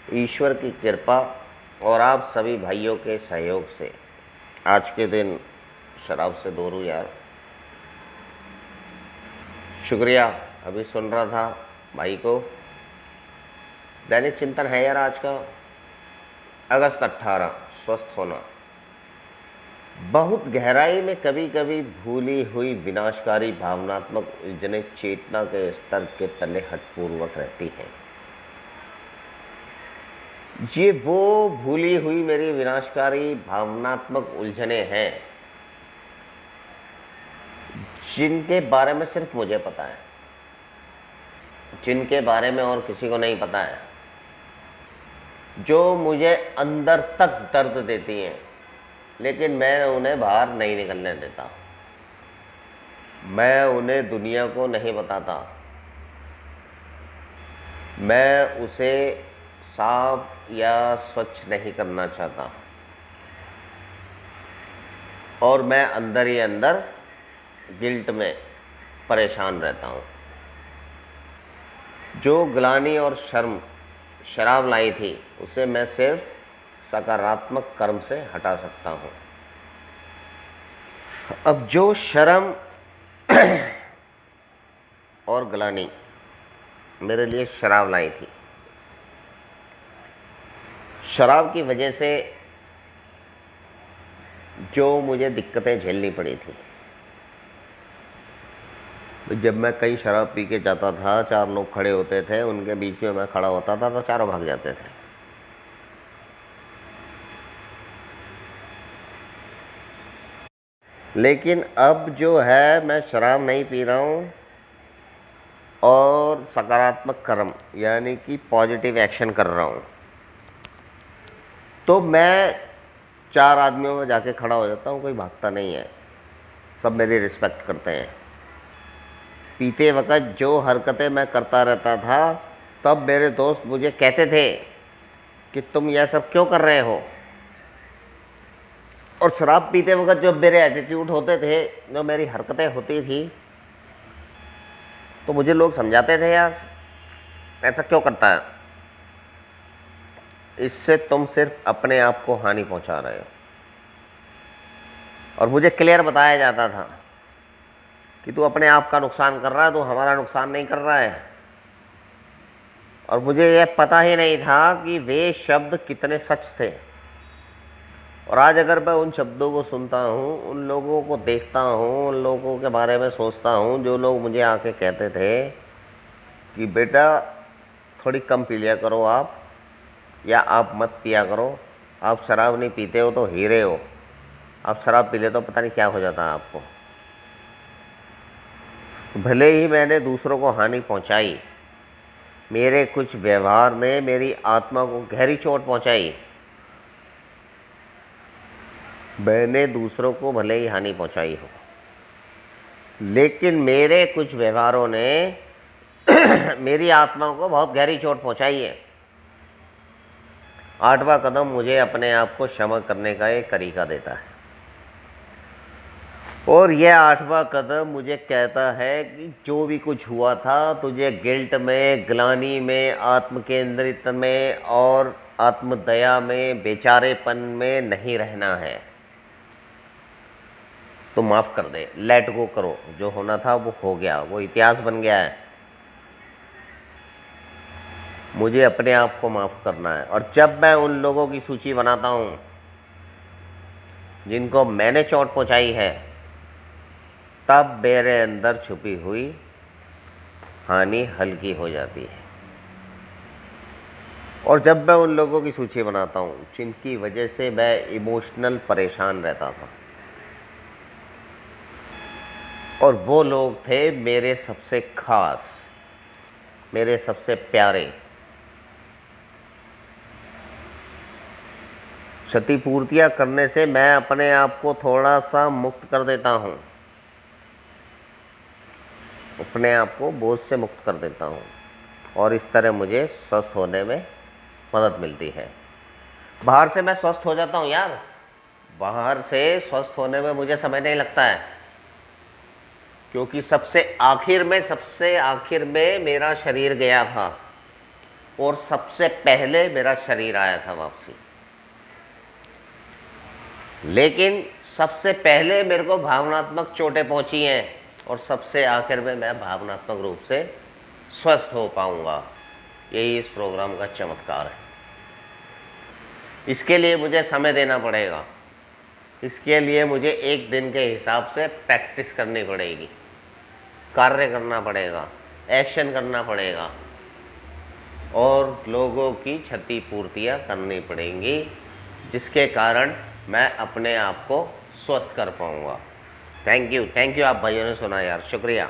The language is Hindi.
ईश्वर की कृपा और आप सभी भाइयों के सहयोग से आज के दिन शराब से दूर हूँ यार। शुक्रिया। अभी सुन रहा था भाई को, दैनिक चिंतन है यार आज का अगस्त 18, स्वस्थ होना। बहुत गहराई में कभी कभी भूली हुई विनाशकारी भावनात्मक उलझने चेतना के स्तर के तले हठपूर्वक रहती हैं। ये वो भूली हुई मेरी विनाशकारी भावनात्मक उलझने हैं जिनके बारे में सिर्फ मुझे पता है, जिनके बारे में और किसी को नहीं पता है, जो मुझे अंदर तक दर्द देती हैं लेकिन मैं उन्हें बाहर नहीं निकलने देता। मैं उन्हें दुनिया को नहीं बताता। मैं उसे साफ या स्वच्छ नहीं करना चाहता और मैं अंदर ही अंदर गिल्ट में परेशान रहता हूँ। जो ग्लानि और शर्म शराब लाई थी उसे मैं सिर्फ सकारात्मक कर्म से हटा सकता हूँ। अब जो शर्म और ग्लानि मेरे लिए शराब लाई थी, शराब की वजह से जो मुझे दिक्कतें झेलनी पड़ी थी, जब मैं कहीं शराब पी के जाता था, 4 लोग खड़े होते थे, उनके बीच में मैं खड़ा होता था तो चारों भाग जाते थे। लेकिन अब जो है मैं शराब नहीं पी रहा हूँ और सकारात्मक कर्म यानी कि पॉजिटिव एक्शन कर रहा हूँ, तो मैं 4 आदमियों में जाके खड़ा हो जाता हूँ। कोई भागता नहीं है, सब मेरी रिस्पेक्ट करते हैं। पीते वक्त जो हरकतें मैं करता रहता था तब मेरे दोस्त मुझे कहते थे कि तुम यह सब क्यों कर रहे हो, और शराब पीते वक्त जो मेरे एटीट्यूड होते थे, जो मेरी हरकतें होती थी, तो मुझे लोग समझाते थे यार ऐसा क्यों करता है, इससे तुम सिर्फ अपने आप को हानि पहुंचा रहे हो। और मुझे क्लियर बताया जाता था कि तू अपने आप का नुकसान कर रहा है, तू हमारा नुकसान नहीं कर रहा है। और मुझे यह पता ही नहीं था कि वे शब्द कितने सच थे। और आज अगर मैं उन शब्दों को सुनता हूँ, उन लोगों को देखता हूँ, उन लोगों के बारे में सोचता हूँ जो लोग मुझे आके कहते थे कि बेटा थोड़ी कम पी लिया करो आप, या आप मत पिया करो, आप शराब नहीं पीते हो तो हीरे हो, आप शराब पी ले तो पता नहीं क्या हो जाता है आपको। भले ही मैंने दूसरों को हानि पहुंचाई, मेरे कुछ व्यवहार ने मेरी आत्मा को गहरी चोट पहुंचाई। मैंने दूसरों को भले ही हानि पहुंचाई हो, लेकिन मेरे कुछ व्यवहारों ने मेरी आत्मा को बहुत गहरी चोट पहुंचाई है। 8वां कदम मुझे अपने आप को क्षमा करने का एक तरीका देता है, और यह 8वां कदम मुझे कहता है कि जो भी कुछ हुआ था तुझे गिल्ट में, ग्लानि में, आत्मकेंद्रित में और आत्मदया में, बेचारेपन में नहीं रहना है। तो माफ़ कर दे, लेट गो करो। जो होना था वो हो गया, वो इतिहास बन गया है। मुझे अपने आप को माफ़ करना है। और जब मैं उन लोगों की सूची बनाता हूँ जिनको मैंने चोट पहुँचाई है, तब मेरे अंदर छुपी हुई हानि हल्की हो जाती है। और जब मैं उन लोगों की सूची बनाता हूँ जिनकी वजह से मैं इमोशनल परेशान रहता था, और वो लोग थे मेरे सबसे खास, मेरे सबसे प्यारे, क्षतिपूर्तियाँ करने से मैं अपने आप को थोड़ा सा मुक्त कर देता हूँ, अपने आप को बोझ से मुक्त कर देता हूँ, और इस तरह मुझे स्वस्थ होने में मदद मिलती है। बाहर से मैं स्वस्थ हो जाता हूँ यार, बाहर से स्वस्थ होने में मुझे समय नहीं लगता है, क्योंकि सबसे आखिर में मेरा शरीर गया था। और सबसे पहले मेरा शरीर आया था वापसी। लेकिन सबसे पहले मेरे को भावनात्मक चोटें पहुंची हैं और सबसे आखिर में मैं भावनात्मक रूप से स्वस्थ हो पाऊंगा। यही इस प्रोग्राम का चमत्कार है। इसके लिए मुझे समय देना पड़ेगा, इसके लिए मुझे एक दिन के हिसाब से प्रैक्टिस करनी पड़ेगी, कार्य करना पड़ेगा, एक्शन करना पड़ेगा और लोगों की क्षतिपूर्तियाँ करनी पड़ेंगी, जिसके कारण मैं अपने आप को स्वस्थ कर पाऊँगा। थैंक यू आप भाइयों ने सुना यार, शुक्रिया।